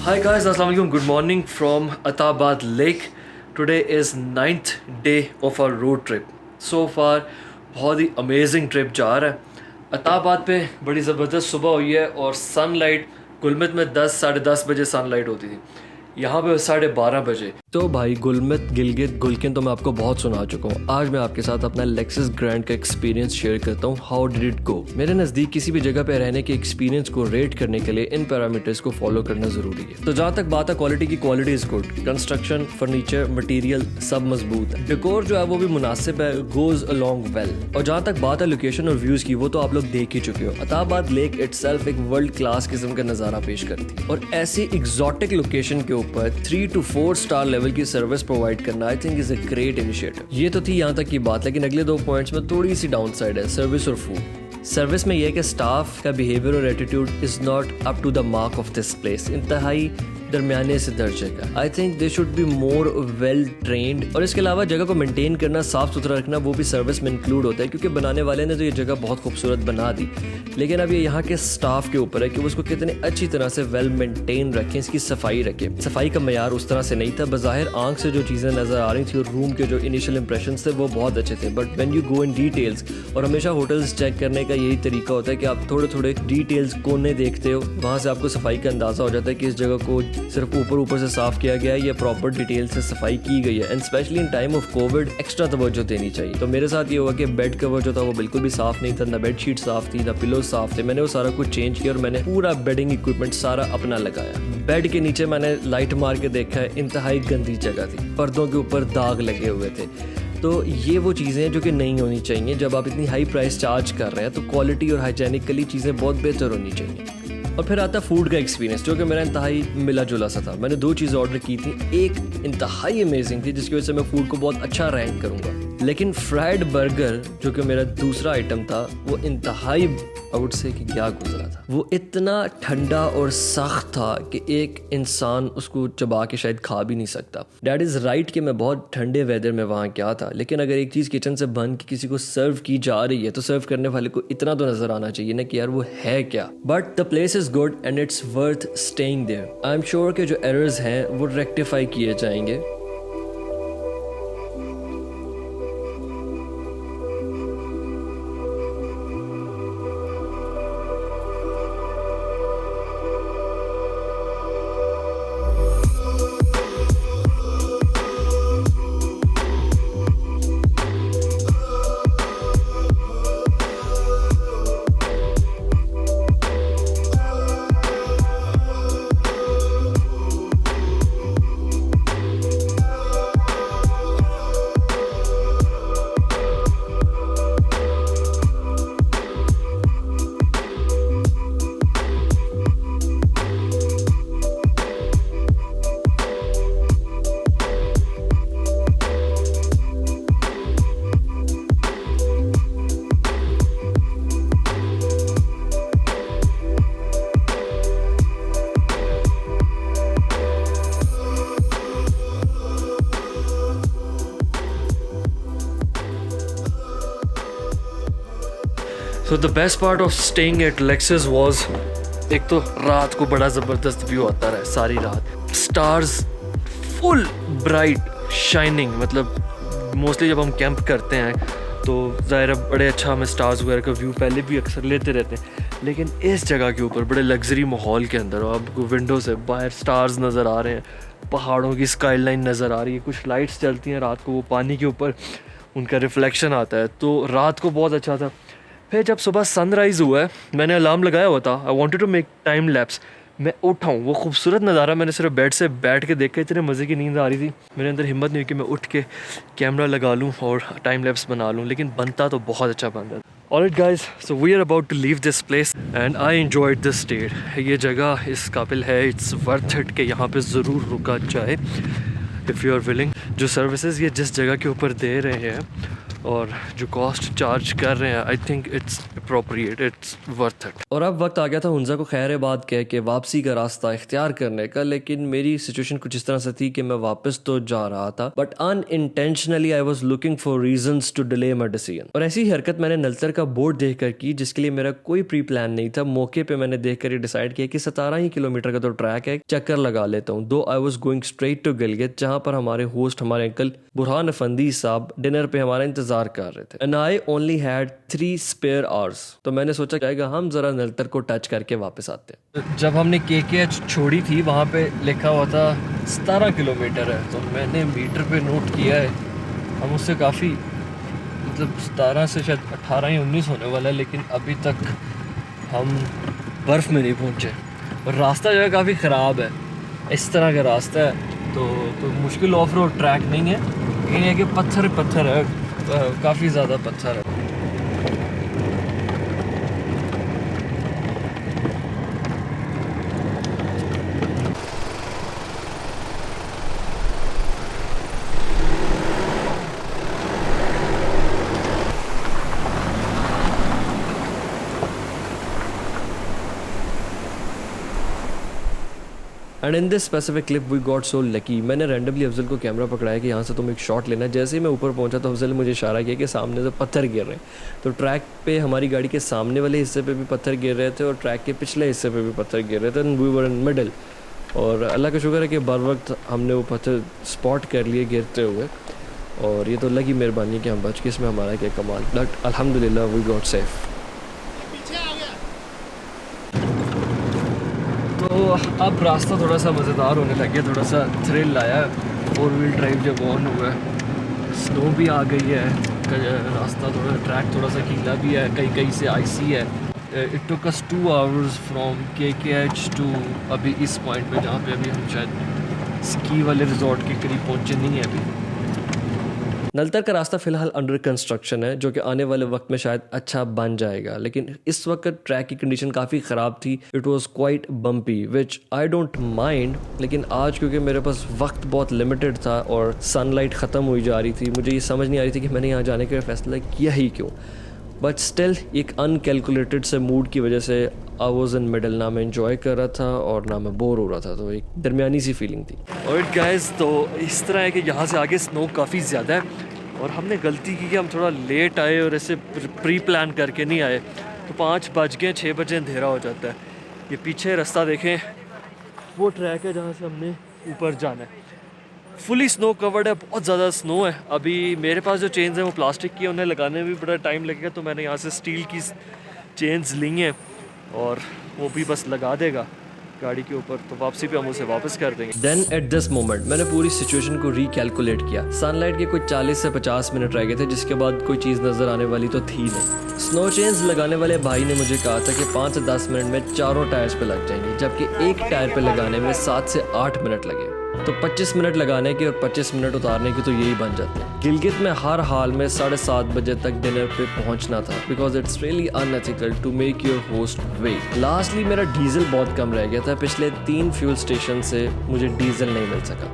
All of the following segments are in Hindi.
Hi guys, Assalamu alaikum. Good morning from Atabad Lake. Today is 9th day of our road trip. So far बहुत ही अमेजिंग ट्रिप जा रहा है। अताबाद पे बड़ी ज़बरदस्त सुबह हुई है और सनलाइट गुलमत में 10 साढ़े 10 बजे सनलाइट होती थी, यहाँ पे 12:30 बजे। तो भाई गुलमत गिलगित गुलकिन तो मैं आपको बहुत सुना चुका हूँ। आज मैं आपके साथ अपना लेक्सस ग्रैंड का एक्सपीरियंस शेयर करता हूँ। How did it go. मेरे नज़दीक किसी भी जगह पे रहने के एक्सपीरियंस को रेट करने के लिए इन पैरामीटर्स को फॉलो करना ज़रूरी है। तो जहाँ तक बात है क्वालिटी की, quality is good. Construction, furniture, material सब मजबूत है। डेकोर जो है वो भी मुनासिब है, गोज अलॉन्ग वेल। और जहाँ तक बात है लोकेशन और व्यूज़ की, वो तो आप लोग देख ही चुके हो। अताबाद लेक इटसेल्फ एक वर्ल्ड क्लास किस्म का नज़ारा पेश करती है और ऐसी एग्जॉटिक लोकेशन के ऊपर 3 to 4 स्टार लेवल की सर्विस प्रोवाइड करना I think is a great initiative. ये तो थी यहाँ तक की बात, लेकिन अगले 2 पॉइंट्स में थोड़ी सी डाउन साइड है, सर्विस और फूड। सर्विस में यह है कि स्टाफ का बिहेवियर और attitude is not up to the mark of this place. इंतहाई दरमियाने से दर्जे का। I think they should be more well trained. और इसके अलावा जगह को मेंटेन करना, साफ सुथरा रखना, वो भी सर्विस में इंक्लूड होता है, क्योंकि बनाने वाले ने तो ये जगह बहुत खूबसूरत बना दी, लेकिन अब ये यहाँ के स्टाफ के ऊपर है कि वो उसको कितने अच्छी तरह से वेल मेंटेन रखें, इसकी सफाई रखें। सफाई का मयार उस तरह से नहीं था। बज़ाहिर आंख से जो चीज़ें नज़र आ रही थी और रूम के जो इनिशियल इंप्रेशन थे वो बहुत अच्छे थे, but when you go in details, और हमेशा होटल्स चेक करने का यही तरीका होता है कि आप थोड़े थोड़े डिटेल्स कोने देखते हो, वहाँ से आपको सफाई का अंदाज़ा हो जाता है कि इस जगह को सिर्फ ऊपर से साफ किया गया है या प्रॉपर डिटेल से सफाई की गई है। And specially in time of Covid extra तवज्जो देनी चाहिए। तो मेरे साथ ये हुआ कि बेड कवर जो था वो बिल्कुल भी साफ नहीं था, ना बेड शीट साफ थी, ना पिलो साफ थे। मैंने वो सारा कुछ चेंज किया और मैंने पूरा बेडिंग इक्विपमेंट सारा अपना लगाया। बेड के नीचे मैंने लाइट मार के देखा है, इंतहाई गंदी जगह थी, पर्दों के ऊपर दाग लगे हुए थे। तो ये वो चीज़ें हैं जो कि नहीं होनी चाहिए। जब आप इतनी हाई प्राइस चार्ज कर रहे हैं तो क्वालिटी और हाइजेनिकली चीज़ें बहुत बेहतर होनी चाहिए। और फिर आता फूड का एक्सपीरियंस, जो कि मेरा इंतहाई मिला जुला सा था। मैंने 2 चीज़ें ऑर्डर की थी, एक इंतहाई अमेजिंग थी जिसकी वजह से मैं फूड को बहुत अच्छा रैंक करूँगा, लेकिन फ्राइड बर्गर जो कि मेरा दूसरा आइटम था वो इंतहाई आई वुड से कि क्या गुजरा था। वो इतना ठंडा और सख्त था कि एक इंसान उसको चबा के शायद खा भी नहीं सकता। डैट इज़ राइट कि मैं बहुत ठंडे वेदर में वहाँ गया था, लेकिन अगर एक चीज़ किचन से बन के किसी को सर्व की जा रही है तो सर्व करने वाले को इतना तो नज़र आना चाहिए ना कि यार वो है क्या। But the place is good and it's worth staying there. I am sure कि जो एरर्स हैं वो रेक्टिफाई किए जाएंगे। So the best part of staying at Lexus was, एक तो रात को बड़ा ज़बरदस्त व्यू आता रहा सारी रात। स्टार्स फुल ब्राइट शाइनिंग, मतलब मोस्टली जब हम कैंप करते हैं तो ज़ाहिर है बड़े अच्छा हमें स्टार्स वगैरह का व्यू पहले भी अक्सर लेते रहते हैं, लेकिन इस जगह के ऊपर बड़े लग्जरी माहौल के अंदर आपको विंडो से बाहर स्टार्स नज़र आ रहे हैं, पहाड़ों की स्काईलाइन नज़र आ रही है, कुछ लाइट्स चलती हैं रात को, वो पानी के ऊपर उनका रिफ्लेक्शन आता है, तो रात को बहुत अच्छा था। फिर जब सुबह सनराइज़ हुआ है, मैंने अलार्म लगाया हुआ था, I wanted to make time lapse. मैं उठा हूँ, वो खूबसूरत नज़ारा मैंने सिर्फ बेड से बैठ के देखा, इतने मज़े की नींद आ रही थी, मेरे अंदर हिम्मत नहीं हुई कि मैं उठ के कैमरा लगा लूँ और टाइम लैप्स बना लूँ, लेकिन बनता तो बहुत अच्छा बनता। Alright guys, so we are about to leave this place and I enjoyed this stay. ये जगह इस काबिल है, इट्स वर्थ इट कि यहाँ पे ज़रूर रुका जाए इफ़ यू आर विलिंग। जो सर्विसेज ये जिस जगह के ऊपर दे रहे हैं और जो कॉस्ट चार्ज कर रहे हैं I think it's appropriate, it's worth it. और अब वक्त आ गया था हुंजा को खैराबाद कह के वापसी का रास्ता इख्तियार करने का, लेकिन मेरी सिचुएशन कुछ इस तरह से थी कि मैं वापस तो जा रहा था but unintentionally I was looking for reasons to delay my decision. और ऐसी हरकत मैंने नलतर का बोर्ड देखकर की जिसके लिए मेरा कोई प्री प्लान नहीं था। मौके पे मैंने देखकर ये डिसाइड किया कि 17 ही किलोमीटर का तो ट्रैक है, चक्कर लगा लेता हूँ। Though I was going straight to Gilgit जहाँ पर हमारे होस्ट हमारे अंकल बुरहान अफंदी साहब डिनर पे हमारा इंतजार कर रहे थे। And I only had 3 spare hours, तो मैंने सोचा जाएगा हम जरा नलतर को टच करके वापस आते हैं। जब हमने KKH छोड़ी थी वहाँ पे लिखा हुआ था 17 किलोमीटर है, तो मैंने मीटर पे नोट किया है हम उससे काफ़ी मतलब 17 से शायद 18 या 19 होने वाला है, लेकिन अभी तक हम बर्फ़ में नहीं पहुँचे। और रास्ता जो है काफ़ी ख़राब है, इस तरह का रास्ता है तो कोई मुश्किल ऑफ रोड ट्रैक नहीं है, ये है कि पत्थर है, काफ़ी ज़्यादा पत्थर है। And in this specific clip we got so lucky. मैंने रैंडमली अफजल को कैमरा पकड़ाया कि यहाँ से तुम एक शॉट लेना। जैसे ही मैं ऊपर पहुँचा तो अफजल ने मुझे इशारा किया कि सामने से पत्थर गिर रहे हैं। तो ट्रैक पे हमारी गाड़ी के सामने वाले हिस्से पे भी पत्थर गिर रहे थे और ट्रैक के पिछले हिस्से पे भी पत्थर गिर रहे थे। And we were in middle, और अल्लाह का शुक्र है कि बर वक्त हमने वो पत्थर स्पॉट कर लिए गिरते हुए, और ये तो अल्लाह की मेहरबानी कि हम बच के, इसमें हमारा क्या कमाल। बट अल्हम्दुलिल्लाह वी गॉट सेफ। तो अब रास्ता थोड़ा सा मज़ेदार होने लग गया, थोड़ा सा थ्रिल आया। 4 व्हील ड्राइव जब ऑन हुआ है, स्नो भी आ गई है, रास्ता थोड़ा ट्रैक थोड़ा सा कीला भी है, कहीं से आइसी है। It took us 2 hours from KKH to अभी इस पॉइंट पे जहाँ पे अभी हम शायद स्की वाले रिजॉर्ट के करीब पहुँचे नहीं है अभी। नलतर का रास्ता फ़िलहाल अंडर कंस्ट्रक्शन है, जो कि आने वाले वक्त में शायद अच्छा बन जाएगा, लेकिन इस वक्त ट्रैक की कंडीशन काफ़ी ख़राब थी। It was quite bumpy which I don't mind, लेकिन आज क्योंकि मेरे पास वक्त बहुत लिमिटेड था और सनलाइट ख़त्म हुई जा रही थी, मुझे ये समझ नहीं आ रही थी कि मैंने यहाँ जाने का फैसला किया ही क्यों। बट स्टिल एक अनकैलकुलेटेड से मूड की वजह से आई वॉज इन मिडल, ना मैं इंजॉय कर रहा था और ना मैं बोर हो रहा था, तो एक दरमियानी सी फीलिंग थी। और गाइस, तो इस तरह है कि यहाँ से आगे स्नो काफ़ी ज़्यादा है और हमने गलती की कि हम थोड़ा लेट आए और ऐसे प्री प्लान करके नहीं आए, तो 5 बज गए, 6 बजे अंधेरा हो जाता है। ये पीछे रास्ता देखें, वो ट्रैक है जहाँ से हमने ऊपर जाना है। फुली स्नो कवर्ड है, बहुत ज़्यादा स्नो है। अभी मेरे पास जो चेन्स हैं वो प्लास्टिक की है, उन्हें लगाने में भी बड़ा टाइम लगेगा, तो मैंने यहाँ से स्टील की चेन्स ली हैं और वो भी बस लगा देगा गाड़ी के ऊपर, तो वापसी पे हम उसे वापस कर देंगे। देन एट दिस मोमेंट मैंने पूरी सिचुएशन को रिकैलकुलेट किया। सनलाइट के कोई 40 से 50 मिनट रह गए थे, जिसके बाद कोई चीज़ नज़र आने वाली तो थी नहीं। स्नो चेन्स लगाने वाले भाई ने मुझे कहा था कि 5 से 10 मिनट में चारों टायर्स पे लग जाएंगे, जबकि एक टायर पे लगाने में 7 से 8 मिनट लगे। तो 25 मिनट लगाने के और 25 मिनट उतारने की तो यही बन जाते हैं। गिलगित में हर हाल में 7:30 बजे तक डिनर पे पहुंचना था, because it's really unethical to make your host wait. Lastly मेरा डीजल बहुत कम रह गया था, पिछले 3 फ्यूल स्टेशन से मुझे डीजल नहीं मिल सका।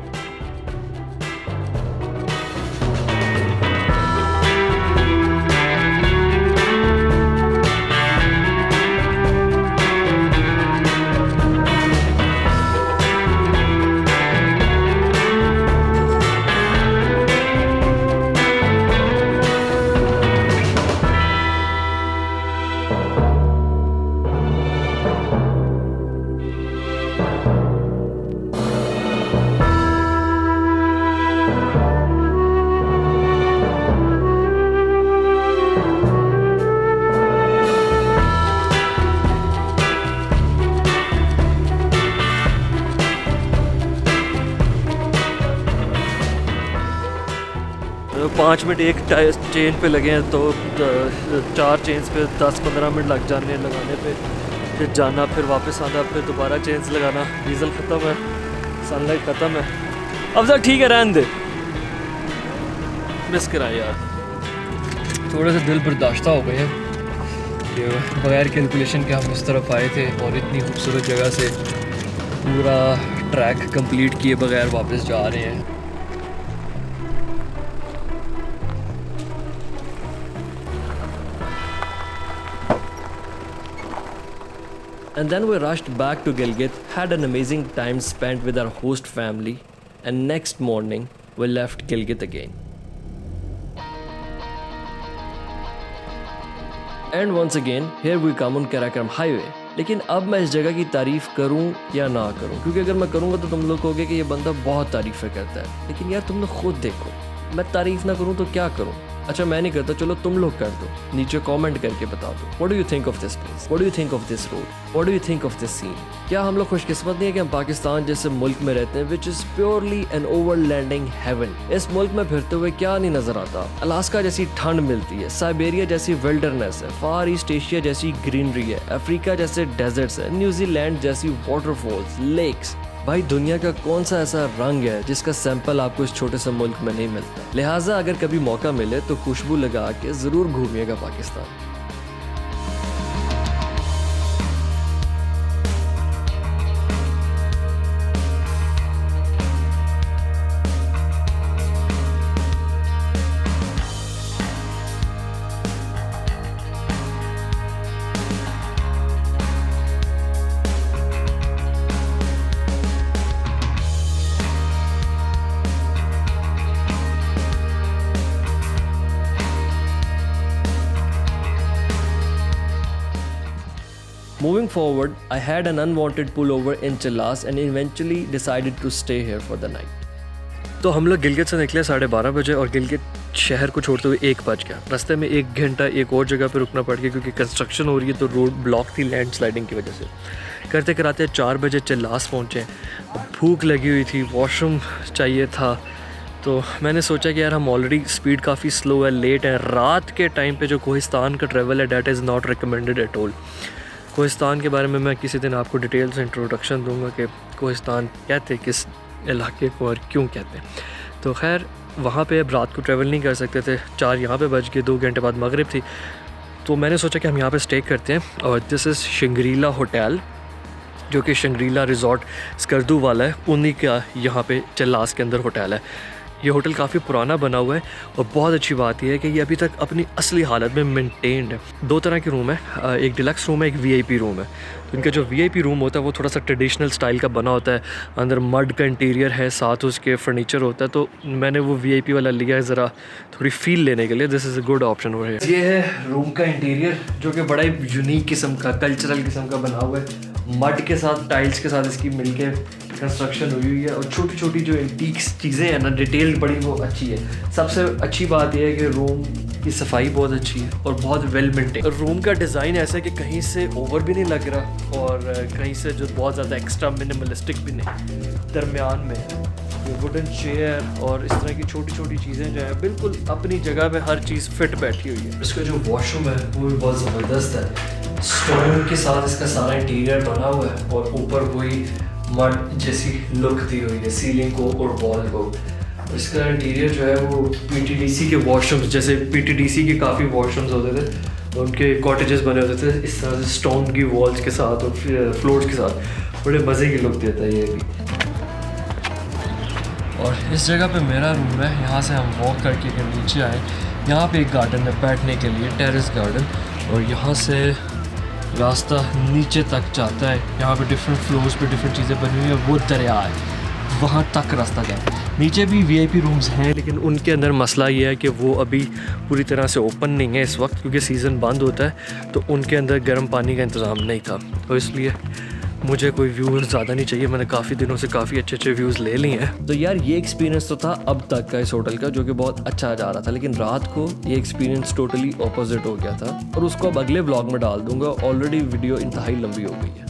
तो 5 मिनट एक चेन पे लगे हैं, तो 4 चेन्स पे 10-15 मिनट लग जाने हैं लगाने पे, फिर जाना, फिर वापस आना, फिर दोबारा चेन्स लगाना। डीजल ख़त्म है, सनलाइट ख़त्म है। अब सर ठीक है, रहने दे, मिस कराए यार। थोड़े से दिल बर्दाश्ता हो गए हैं, बगैर कैलकुलेशन के हम इस तरफ आए थे और इतनी खूबसूरत जगह से पूरा ट्रैक कंप्लीट किए बगैर वापस जा रहे हैं। And then we rushed back to Gilgit, had an amazing time spent with our host family, and next morning we left Gilgit again. And once again, here we come on Karakoram highway. लेकिन अब मैं इस जगह की तारीफ़ करूं या ना करूं, क्योंकि अगर मैं करूंगा तो तुम लोग कहोगे कि ये बंदा बहुत तारीफ़ें करता है, लेकिन यार तुम लोग खुद देखो, मैं तारीफ़ ना करूं तो क्या करूं? अच्छा मैं नहीं करता, चलो तुम लोग कर दो, नीचे कमेंट करके बता दो। What do you think of this place? What do you think of this road? What do you think of this scene? क्या हम लोग खुशकिस्मत नहीं है कि हम पाकिस्तान जैसे मुल्क में रहते हैं, which is purely an overlanding haven. इस मुल्क में फिरते हुए क्या नहीं नजर आता? अलास्का जैसी ठंड मिलती है, साइबेरिया जैसी विल्डरनेस है, फार ईस्ट एशिया जैसी ग्रीनरी है, अफ्रीका जैसे डेजर्ट्स है, न्यूजीलैंड जैसी वाटरफॉल्स, लेक्स। भाई दुनिया का कौन सा ऐसा रंग है जिसका सैंपल आपको इस छोटे से मुल्क में नहीं मिलता? लिहाजा अगर कभी मौका मिले तो खुशबू लगा के ज़रूर घूमिएगा Pakistan. Moving forward, I had an unwanted pullover in Chilas and eventually decided to stay here for the night. तो हम लोग गिलगित से निकले 12:30 बजे और गिलगित शहर को छोड़ते हुए 1 बज गया। रास्ते में 1 घंटा एक और जगह पे रुकना पड़ गया क्योंकि कंस्ट्रक्शन हो रही है, तो रोड ब्लॉक थी लैंडस्लाइडिंग की वजह से। करते कराते 4 बजे चिल्लास पहुँचे। भूख लगी हुई थी, वॉशरूम चाहिए था, तो मैंने सोचा कि यार हम ऑलरेडी स्पीड काफ़ी स्लो है, लेट है, रात के टाइम पे जो कोहिस्तान का ट्रैवल है that is not recommended at all. Kohistan के बारे में मैं किसी दिन आपको डिटेल से इंट्रोडक्शन दूंगा कि कोहिस्तान कहते किस इलाके को और क्यों कहते हैं। तो खैर वहाँ पे अब रात को ट्रैवल नहीं कर सकते थे, 4 यहाँ पे बज गए, 2 घंटे बाद मगरिब थी, तो मैंने सोचा कि हम यहाँ पे स्टे करते हैं। और दिस इज़ शंग्रीला होटल, जो कि शंग्रीला रिज़ॉर्ट स्कर्दू वाला है, उन्हीं का यहाँ पे चिल्लास के अंदर होटल है। ये होटल काफ़ी पुराना बना हुआ है और बहुत अच्छी बात यह है कि ये अभी तक अपनी असली हालत में मेंटेन्ड है। 2 तरह के रूम है, एक डिलक्स रूम है, एक वीआईपी रूम है। तो इनका जो वीआईपी रूम होता है वो थोड़ा सा ट्रेडिशनल स्टाइल का बना होता है, अंदर मड का इंटीरियर है, साथ उसके फर्नीचर होता है, तो मैंने वो वीआईपी वाला लिया है ज़रा थोड़ी फील लेने के लिए। This is a good option हो रहा है। ये है रूम का इंटीरियर जो कि बड़ा ही यूनिक किस्म का, कल्चरल किस्म का बना हुआ है, मड के साथ, टाइल्स के साथ इसकी मिलके कंस्ट्रक्शन हुई है और छोटी छोटी जो एंटीक्स चीज़ें हैं ना, डिटेल बड़ी वो अच्छी है। सबसे अच्छी बात यह है कि रूम की सफाई बहुत अच्छी है और बहुत वेल मेंटेन। रूम का डिज़ाइन ऐसा है कि कहीं से ओवर भी नहीं लग रहा और कहीं से जो बहुत ज़्यादा एक्स्ट्रा मिनिमलिस्टिक भी नहीं, दरमियान में ये वुडन चेयर और इस तरह की छोटी छोटी चीज़ें जो है बिल्कुल अपनी जगह पे हर चीज़ फिट बैठी हुई है। इसका जो वॉशरूम है वो भी बहुत ज़बरदस्त है, स्टोन के साथ इसका सारा इंटीरियर बना हुआ है और ऊपर वही मड जैसी लुक दी हुई है सीलिंग को और वॉल को। इसका इंटीरियर जो है वो पीटीडीसी के वॉशरूम्स, जैसे पीटीडीसी के काफ़ी वॉशरूम्स होते थे, उनके कॉटेजेस बने होते थे इस तरह से स्टोन की वॉल्स के साथ और फ्लोर्स के साथ, बड़े मज़े की लुक देता है ये भी। और इस जगह पे मेरा रूम है, यहाँ से हम वॉक करके के नीचे आए, यहाँ पे एक गार्डन है बैठने के लिए, टेरेस गार्डन, और यहाँ से रास्ता नीचे तक जाता है। यहाँ पे डिफरेंट फ्लोर्स पे डिफरेंट चीज़ें बनी हुई हैं, वो दरिया है, वहाँ तक रास्ता जाता है। नीचे भी वीआईपी रूम्स हैं, लेकिन उनके अंदर मसला ये है कि वो अभी पूरी तरह से ओपन नहीं है इस वक्त, क्योंकि सीज़न बंद होता है, तो उनके अंदर गर्म पानी का इंतज़ाम नहीं था, और इसलिए मुझे कोई व्यूज़ ज़्यादा नहीं चाहिए। मैंने काफ़ी दिनों से काफ़ी अच्छे अच्छे व्यूज़ ले लिए हैं। तो यार ये एक्सपीरियंस तो था अब तक का इस होटल का, जो कि बहुत अच्छा जा रहा था, लेकिन रात को ये एक्सपीरियंस टोटली ऑपोजिट हो गया था, और उसको अब अगले व्लॉग में डाल दूंगा। ऑलरेडी वीडियो इंतहाई लंबी हो गई है।